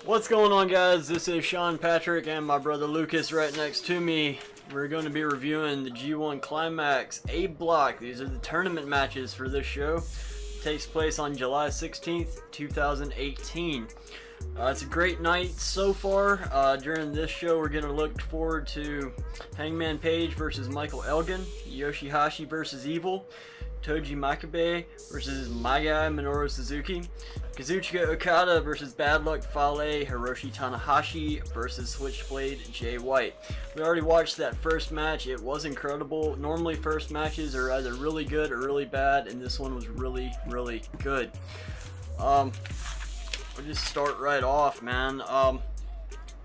What's going on, guys? This is Sean Patrick and my brother Lucas right next to me. We're going to be reviewing the G1 Climax A block. These are the tournament matches for this show. It takes place on July 16th, 2018. It's a great night so far. During this show, we're going to look forward to Hangman Page versus Michael Elgin, Yoshihashi versus Evil, Toji Makabe versus my guy Minoru Suzuki, Kazuchika Okada versus Bad Luck Fale, Hiroshi Tanahashi versus Switchblade Jay White. We already watched that first match. It was incredible. Normally first matches are either really good or really bad, and this one was really, really good. We'll just start right off, man.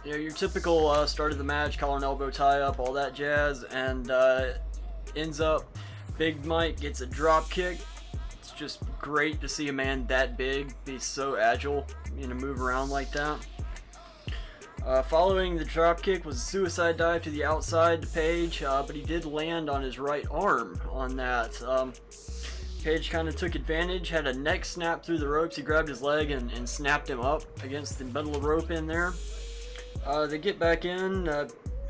You know, your typical start of the match, collar and elbow tie up, all that jazz, and ends up Big Mike gets a drop kick. It's just great to see a man that big be so agile, you know, move around like that. Following the drop kick was a suicide dive to the outside to Page, but he did land on his right arm on that. Page kind of took advantage, had a neck snap through the ropes. He grabbed his leg and snapped him up against the middle of the rope in there. They get back in.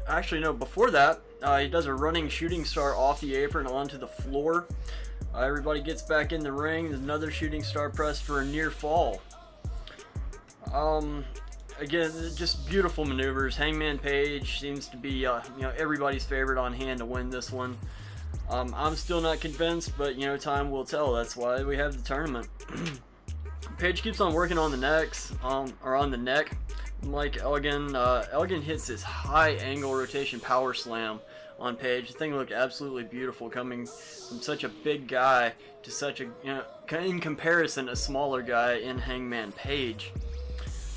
Actually, no, before that, he does a running shooting star off the apron onto the floor. Everybody gets back in the ring. There's another shooting star press for a near fall. Again, just beautiful maneuvers. Hangman Page seems to be you know, everybody's favorite on hand to win this one. I'm still not convinced, but you know, time will tell. That's why we have the tournament. Page keeps on working on the necks, or on the neck. Like Elgin, Elgin hits this high angle rotation power slam on Page. The thing looked absolutely beautiful, coming from such a big guy to such a, you know, in comparison, a smaller guy in Hangman Page.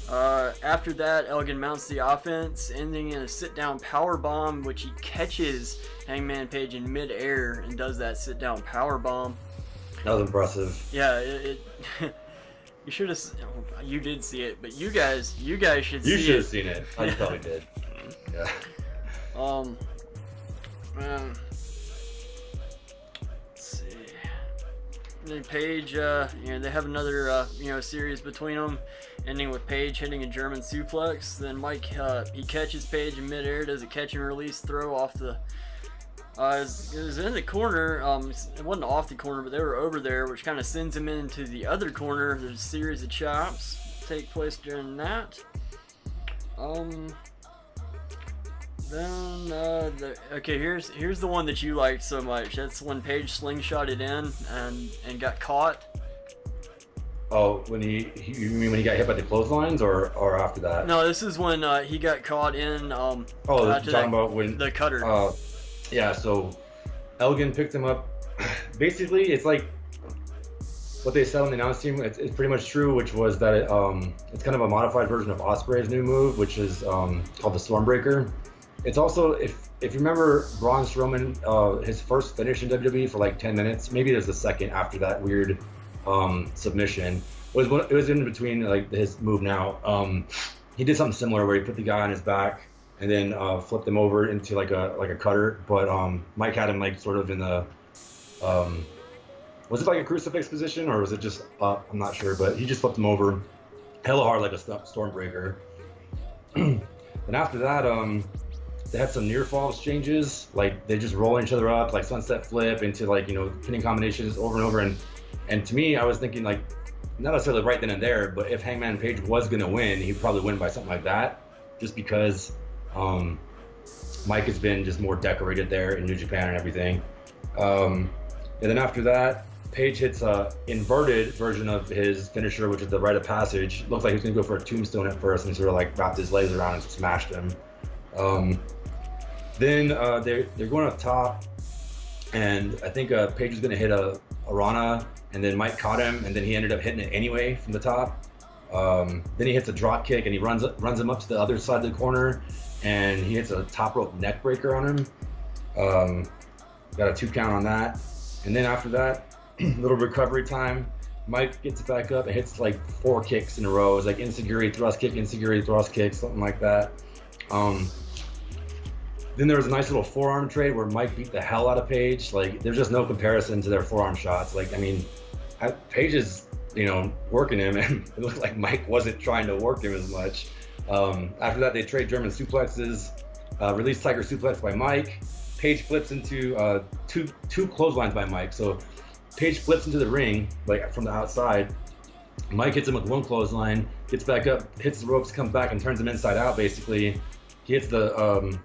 After that, Elgin mounts the offense, ending in a sit-down power bomb, which he catches Hangman Page in mid-air and does that sit-down power bomb. That was impressive. Yeah, it you should have. You did see it, but you guys should see it. You should have seen it. I probably did. Yeah. Man. Let's see. And then Page, you know, they have another, you know, series between them, ending with Page hitting a German suplex. Then Mike, he catches Page in midair, does a catch and release throw off the. It was in the corner. It wasn't off the corner, but they were over there, which kind of sends him into the other corner. There's a series of chops take place during that. Then okay, here's the one that you liked so much. That's when Page slingshotted in and got caught. Oh, you mean when he got hit by the clotheslines, or after that? No, this is when he got caught in. Oh, talking about when the cutter. Yeah, so Elgin picked him up. Basically, it's like what they said on the announce team. It's pretty much true, which was that it's kind of a modified version of Ospreay's new move, which is called the Stormbreaker. It's also, if you remember Braun Strowman, his first finish in WWE for like 10 minutes, maybe there's a second after that weird submission. It was in between like his move now. He did something similar where he put the guy on his back and then flipped him over into like a cutter. But Mike had him like sort of in the was it like a crucifix position, or was it just up? I'm not sure, but he just flipped him over hella hard like a Stormbreaker. And after that, they had some near fall exchanges, like they just roll each other up, like sunset flip into like, you know, pinning combinations over and over. And to me, I was thinking like, not necessarily right then and there, but if Hangman Page was gonna win, he'd probably win by something like that, just because Mike has been just more decorated there in New Japan and everything. And then after that, Page hits a inverted version of his finisher, which is the rite of passage. Looks like he was gonna go for a tombstone at first, and sort of like wrapped his legs around and smashed him. Then they're going up top, and I think Page was gonna hit a Rana, and then Mike caught him, and then he ended up hitting it anyway from the top. Then he hits a drop kick, and he runs him up to the other side of the corner, and he hits a top rope neck breaker on him. Got a 2 count on that. And then after that, little recovery time. Mike gets back up and hits like 4 kicks in a row. It's like insecurity thrust kick, insecurity thrust kick, something like that. Then there was a nice little forearm trade where Mike beat the hell out of Page. Like, there's just no comparison to their forearm shots. Like, I mean, Page is, you know, working him, and it looked like Mike wasn't trying to work him as much. After that, they trade German suplexes, release Tiger suplex by Mike. Page flips into two clotheslines by Mike. So Page flips into the ring, like from the outside. Mike hits him with one clothesline, gets back up, hits the ropes, comes back and turns him inside out. Basically, he hits the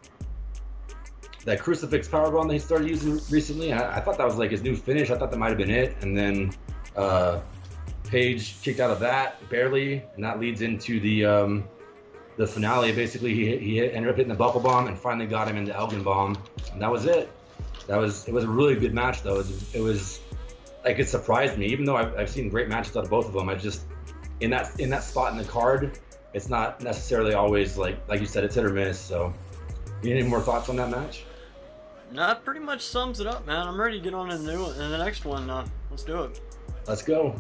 that crucifix powerbomb that he started using recently. I thought that was like his new finish. I thought that might have been it. And then Page kicked out of that barely, and that leads into the finale. Basically, he ended up hitting the buckle bomb and finally got him into Elgin bomb, and that was it. It was a really good match though. It was like, it surprised me, even though I've seen great matches out of both of them. I just in that spot in the card, it's not necessarily always like you said, it's hit or miss. So, you any more thoughts on that match? Nah, pretty much sums it up, man. I'm ready to get on to the next one. Let's do it. Let's go.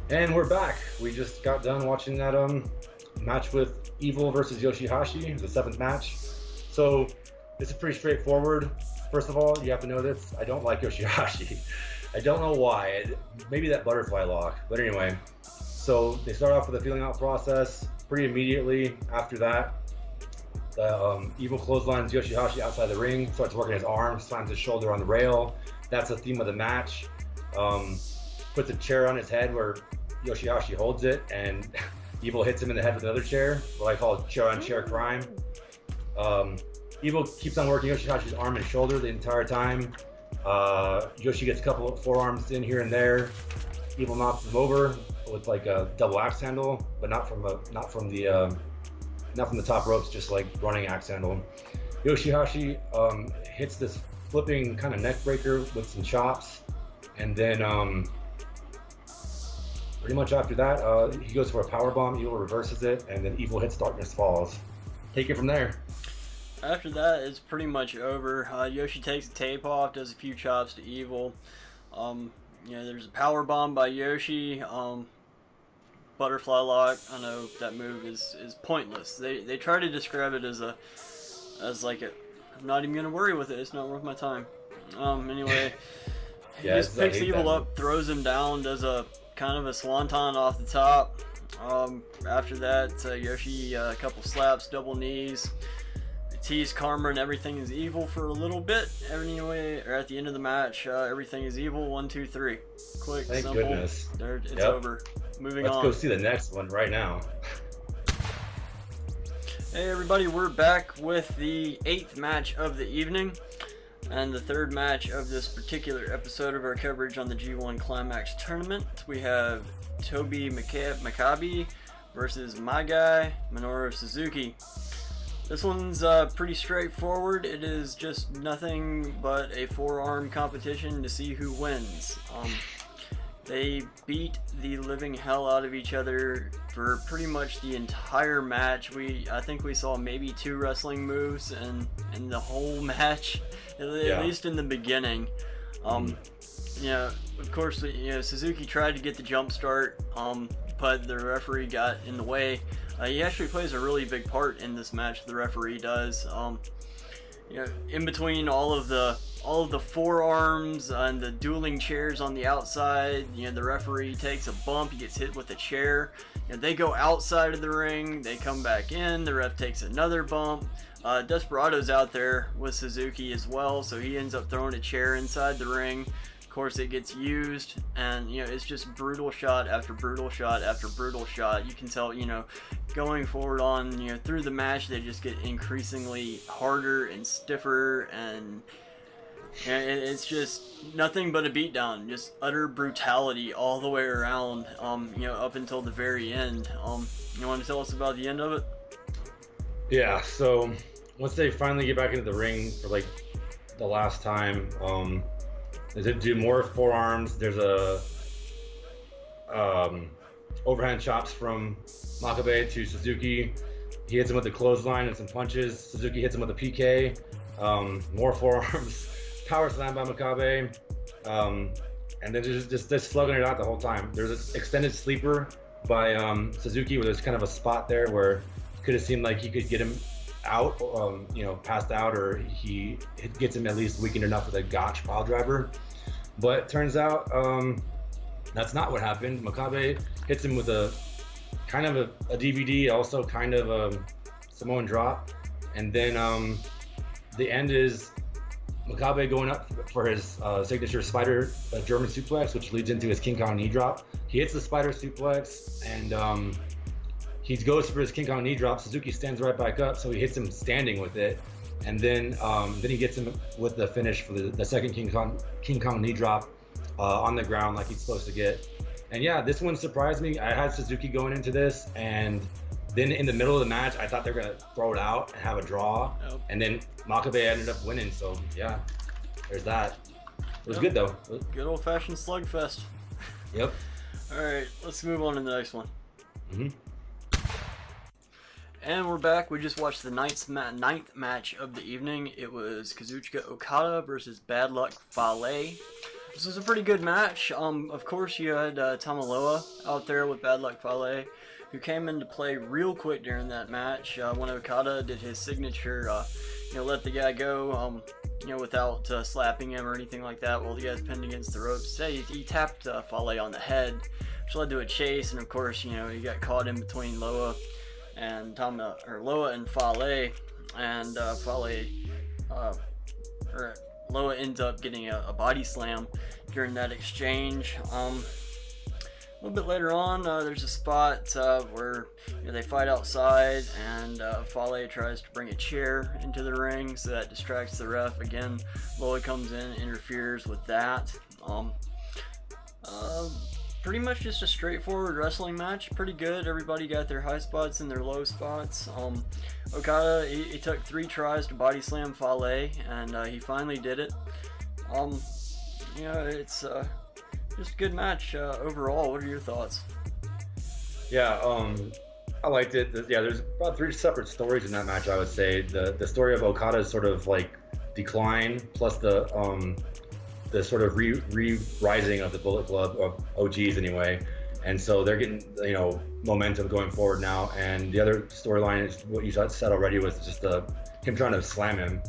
And we're back. We just got done watching that match with Evil versus Yoshihashi, the 7th match. So this is pretty straightforward. First of all, you have to know this. I don't like Yoshihashi. I don't know why. Maybe that butterfly lock. But anyway, so they start off with a feeling out process. Pretty immediately after that, Evil clotheslines Yoshihashi outside the ring, starts working his arms, slams his shoulder on the rail. That's the theme of the match. Puts a chair on his head where Yoshihashi holds it, and Evil hits him in the head with another chair, what I call chair on chair crime. Evil keeps on working Yoshihashi's arm and shoulder the entire time. Yoshi gets a couple of forearms in here and there. Evil knocks him over with like a double axe handle, but not from the top ropes, just like running axe handle. Yoshihashi hits this flipping kind of neck breaker with some chops, and then pretty much after that, he goes for a power bomb. Evil reverses it, and then Evil hits Darkness Falls. Take it from there. After that, it's pretty much over. Yoshi takes the tape off, does a few chops to Evil. There's a power bomb by Yoshi. Butterfly lock. I know that move is pointless. They try to describe it as I'm not even gonna worry with it. It's not worth my time. Anyway, he just picks Evil up, throws him down, does a kind of a swanton off the top. After that, Yoshi a couple slaps, double knees. Tease Karma and everything is evil for a little bit. Anyway, or at the end of the match, everything is evil. 1, 2, 3. Quick, Thank simple. Goodness. It's over. Moving on. Let's go see the next one right now. Hey everybody, we're back with the 8th match of the evening and the 3rd match of this particular episode of our coverage on the G1 Climax tournament. We have Tobi Makabe versus my guy, Minoru Suzuki. This one's pretty straightforward. It is just nothing but a forearm competition to see who wins. They beat the living hell out of each other for pretty much the entire match. I think we saw maybe 2 wrestling moves in the whole match, at least in the beginning. Of course, Suzuki tried to get the jump start, but the referee got in the way. He actually plays a really big part in this match. The referee does. In between all of the forearms and the dueling chairs on the outside, the referee takes a bump. He gets hit with a chair. They go outside of the ring. They come back in. The ref takes another bump. Desperado's out there with Suzuki as well, so he ends up throwing a chair inside the ring. Of course, it gets used, and it's just brutal shot after brutal shot after brutal shot. You can tell, going forward on, through the match, they just get increasingly harder and stiffer, and it's just nothing but a beatdown, just utter brutality all the way around, up until the very end. You want to tell us about the end of it? Yeah, so once they finally get back into the ring for like the last time, they do more forearms. There's a overhand chops from Makabe to Suzuki. He hits him with the clothesline and some punches. Suzuki hits him with a PK. More forearms. Power slam by Makabe. And then just slugging it out the whole time. There's an extended sleeper by Suzuki where there's kind of a spot there where it could have seemed like he could get him out, passed out, or it gets him at least weakened enough with a gotch pile driver. But it turns out that's not what happened. Makabe hits him with a kind of a DVD, also kind of a Samoan drop, and then the end is Makabe going up for his signature spider German suplex, which leads into his King Kong knee drop. He hits the spider suplex, and he goes for his King Kong knee drop. Suzuki stands right back up, so he hits him standing with it, and then he gets him with the finish for the second King Kong knee drop on the ground like he's supposed to get. And yeah, this one surprised me. I had Suzuki going into this, and then in the middle of the match, I thought they were gonna throw it out and have a draw, and then Makabe ended up winning. So yeah, there's that. It was good though. Good old-fashioned slugfest. Yep. All right, let's move on to the next one. Mm-hmm. And we're back. We just watched the ninth match of the evening. It was Kazuchika Okada versus Bad Luck Fale. This was a pretty good match. Of course, you had Tamaloa out there with Bad Luck Fale, who came into play real quick during that match. When Okada did his signature, let the guy go, without slapping him or anything like that while the guy's pinned against the ropes. He tapped Fale on the head, which led to a chase, and of course, he got caught in between Loa and Loa and Fale, and Loa ends up getting a body slam during that exchange. A little bit later on, there's a spot where they fight outside, and Fale tries to bring a chair into the ring, so that distracts the ref. Again, Loa comes in, interferes with that. Pretty much just a straightforward wrestling match. Pretty good. Everybody got their high spots and their low spots. Okada, he took 3 tries to body slam Fale, and he finally did it. It's just a good match overall. What are your thoughts? Yeah, I liked it. Yeah, there's about 3 separate stories in that match, I would say. The story of Okada's sort of like decline, plus the sort of rising of the Bullet Club, of OGs anyway, and so they're getting momentum going forward now. And the other storyline is what you said already, was just him trying to slam him,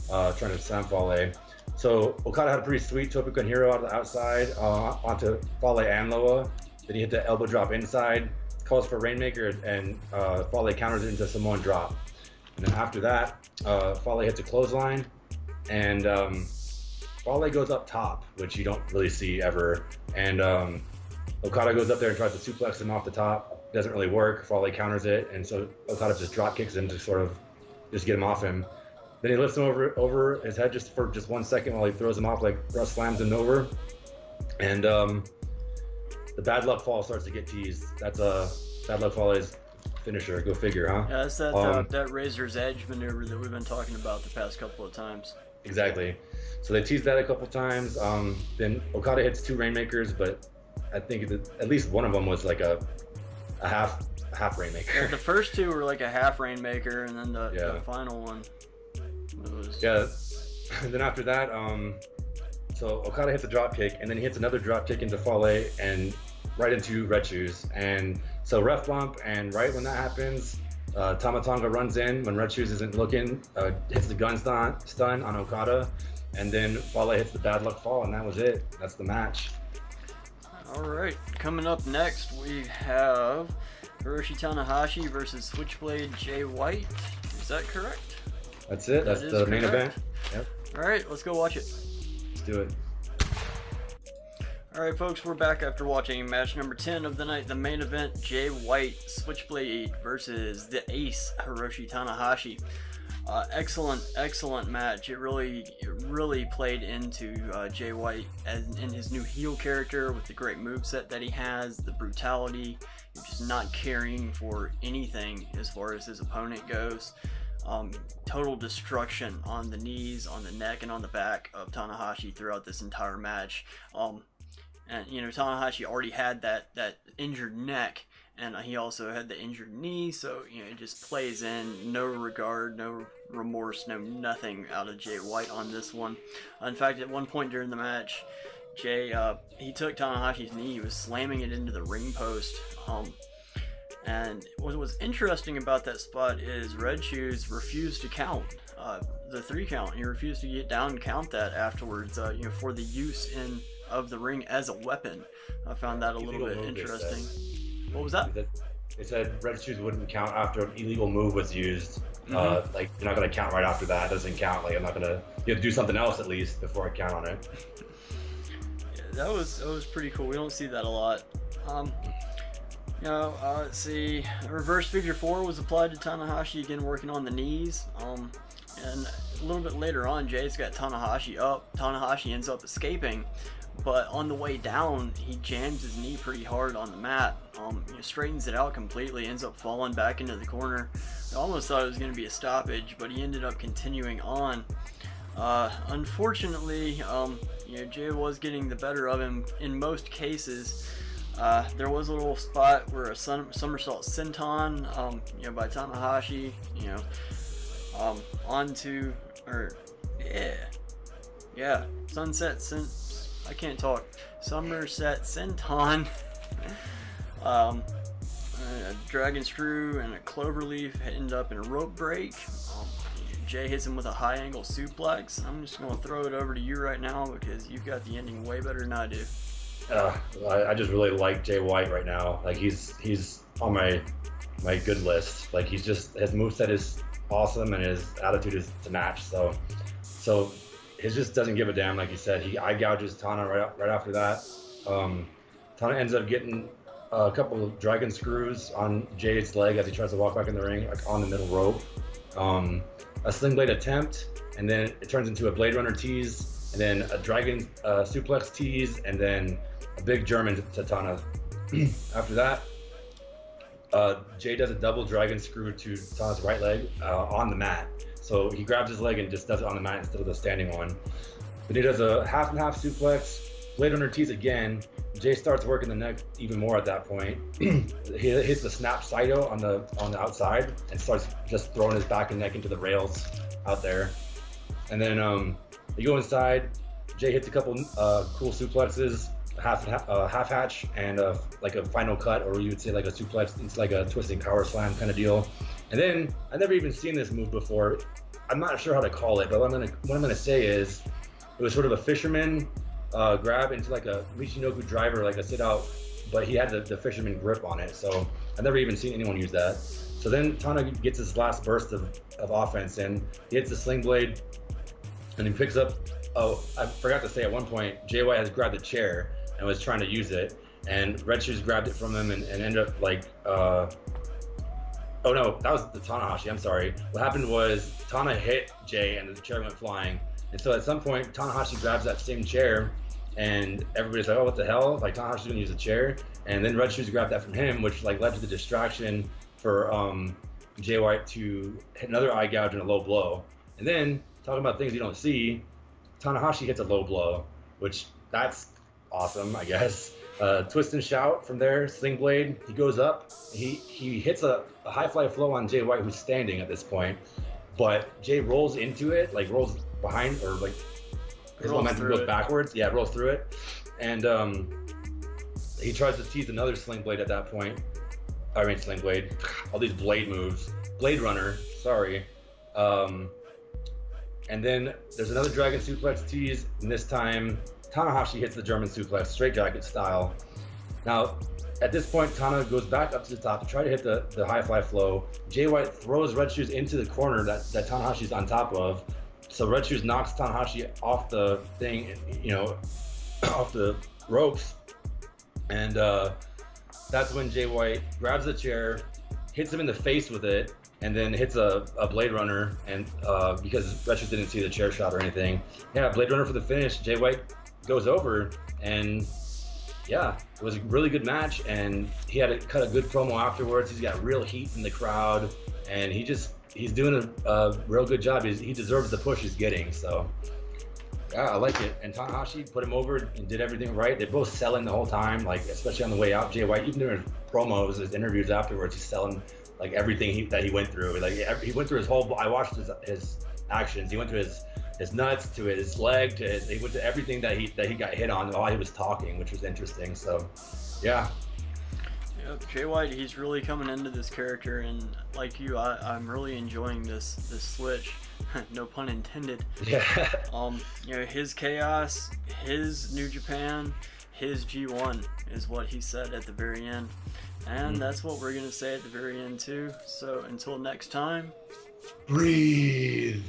trying to slam Fale. So Okada had a pretty sweet Topican Hero out of the outside onto Fale and Loa. Then he hit the elbow drop inside, calls for Rainmaker, and Fale counters it into Samoan drop. And then after that, Fale hits a clothesline, and Fale goes up top, which you don't really see ever. And Okada goes up there and tries to suplex him off the top. Doesn't really work. Fale counters it, and so Okada just drop kicks him to sort of just get him off him. Then he lifts him over his head for 1 second while he throws him off, like Russ slams him over. And the Bad Luck Fall starts to get teased. That's Bad Luck Fale's finisher. Go figure, huh? Yeah, that's that Razor's Edge maneuver that we've been talking about the past couple of times. Exactly. So they teased that a couple times. Then Okada hits 2 Rainmakers, but I think at least one of them was like a half Rainmaker. Yeah, the first 2 were like a half Rainmaker, and then the final one was... Yeah. And then after that, so Okada hits a drop kick, and then he hits another drop kick into Fale and right into Red Shoes. And so ref bump, and right when that happens, Tama Tonga runs in when Red Shoes isn't looking, hits the gun stun on Okada, and then Fale hits the Bad Luck Fall, and that was it. That's the match. All right, coming up next, we have Hiroshi Tanahashi versus Switchblade Jay White. Is that correct? That's it. That's the main event. Yep. All right, let's go watch it. Let's do it. All right, folks, we're back after watching match number 10 of the night, the main event, Jay White Switchblade versus the Ace Hiroshi Tanahashi. Excellent match. It really played into Jay White in his new heel character, with the great moveset that he has, the brutality, just not caring for anything as far as his opponent goes. Total destruction on the knees, on the neck, and on the back of Tanahashi throughout this entire match. And Tanahashi already had that injured neck, and he also had the injured knee, so it just plays in. No regard, no remorse, no nothing out of Jay White on this one. In fact, at one point during the match, Jay he took Tanahashi's knee, he was slamming it into the ring post. And what was interesting about that spot is Red Shoes refused to count the 3 count. He refused to get down and count that afterwards, for the use of the ring as a weapon. I found that a little bit interesting. What was that? they said red shoes wouldn't count after an illegal move was used. Mm-hmm. Like you're not gonna count right after that. It doesn't count. Like I'm not gonna. You have to do something else at least before I count on it. Yeah, that was pretty cool. We don't see that a lot. Let's see. Reverse figure 4 was applied to Tanahashi, again working on the knees. And a little bit later on, Jay's got Tanahashi up. Tanahashi ends up escaping, but on the way down, he jams his knee pretty hard on the mat. Straightens it out completely, ends up falling back into the corner. I almost thought it was going to be a stoppage, but he ended up continuing on. Unfortunately, Jay was getting the better of him in most cases. There was a little spot where a somersault senton, by Tanahashi, onto, I can't talk. Somerset senton, a dragon screw and a cloverleaf end up in a rope break. Jay hits him with a high angle suplex. I'm just going to throw it over to you right now because you've got the ending way better than I do. I just really like Jay White right now. Like he's on my good list. Like his moveset is awesome and his attitude is to match. So he just doesn't give a damn. Like you said, he eye gouges Tana right after that. Tana ends up getting a couple of dragon screws on Jay's leg as he tries to walk back in the ring, like on the middle rope. A sling blade attempt, and then it turns into a Blade Runner tease, and then a dragon suplex tease, and then a big German to Tana. After that, Jay does a double dragon screw to Tana's right leg on the mat. So he grabs his leg and just does it on the mat instead of the standing one. Then he does a half and half suplex, Blade Runner tease again. Jay starts working the neck even more at that point. He hits the snap Saito on the outside and starts just throwing his back and neck into the rails out there. And then you go inside. Jay hits a couple cool suplexes, half hatch, and like a final cut, or you would say like a suplex. It's like a twisting power slam kind of deal. And then I've never even seen this move before. I'm not sure how to call it, but what I'm gonna say is it was sort of a fisherman grab into like a Michinoku driver, like a sit out, but he had the fisherman grip on it. So I've never even seen anyone use that. So then Tana gets his last burst of offense and he hits the sling blade and he picks up, I forgot to say at one point, Jay White has grabbed the chair and was trying to use it, and Red Shoes grabbed it from him and ended up like, oh no, that was the Tanahashi, I'm sorry. What happened was Tana hit Jay and the chair went flying. And so at some point, Tanahashi grabs that same chair and everybody's like, oh, what the hell? Like Tanahashi's gonna use a chair. And then Red Shoes grabbed that from him, which like led to the distraction for Jay White to hit another eye gouge and a low blow. And then, talking about things you don't see, Tanahashi hits a low blow, which that's awesome, I guess. Twist and shout from there, sling blade. He goes up, he hits a high fly flow on Jay White, who's standing at this point. But Jay rolls into it, like rolls behind, or like his momentum goes backwards. Yeah, rolls through it. And he tries to tease another sling blade at that point. I mean, sling blade. All these blade moves. Blade Runner, sorry. And then there's another dragon suplex tease, and this time Tanahashi hits the German suplex, straight jacket style. Now, at this point, Tana goes back up to the top to try to hit the high fly flow. Jay White throws Red Shoes into the corner that Tanahashi's on top of. So Red Shoes knocks Tanahashi off the thing, off the ropes. And that's when Jay White grabs the chair, hits him in the face with it, and then hits a Blade Runner, and because Red Shoes didn't see the chair shot or anything. Yeah, Blade Runner for the finish. Jay White goes over, and yeah, it was a really good match, and he had to cut a good promo afterwards. He's got real heat in the crowd, and he's doing a real good job. He deserves the push he's getting, so yeah, I like it. And Tanahashi put him over and did everything right. They're both selling the whole time, like especially on the way out. Jay White, even during promos, his interviews afterwards, he's selling like everything that he went through. Like he went through his whole. I watched his actions. He went through his nuts to his leg to he went to everything that he got hit on while he was talking, which was interesting. So yeah. Yep, Jay White, he's really coming into this character, and like you, I'm really enjoying this switch. No pun intended. Yeah. His chaos, his New Japan, his G1 is what he said at the very end. And that's what we're going to say at the very end, too. So until next time, breathe.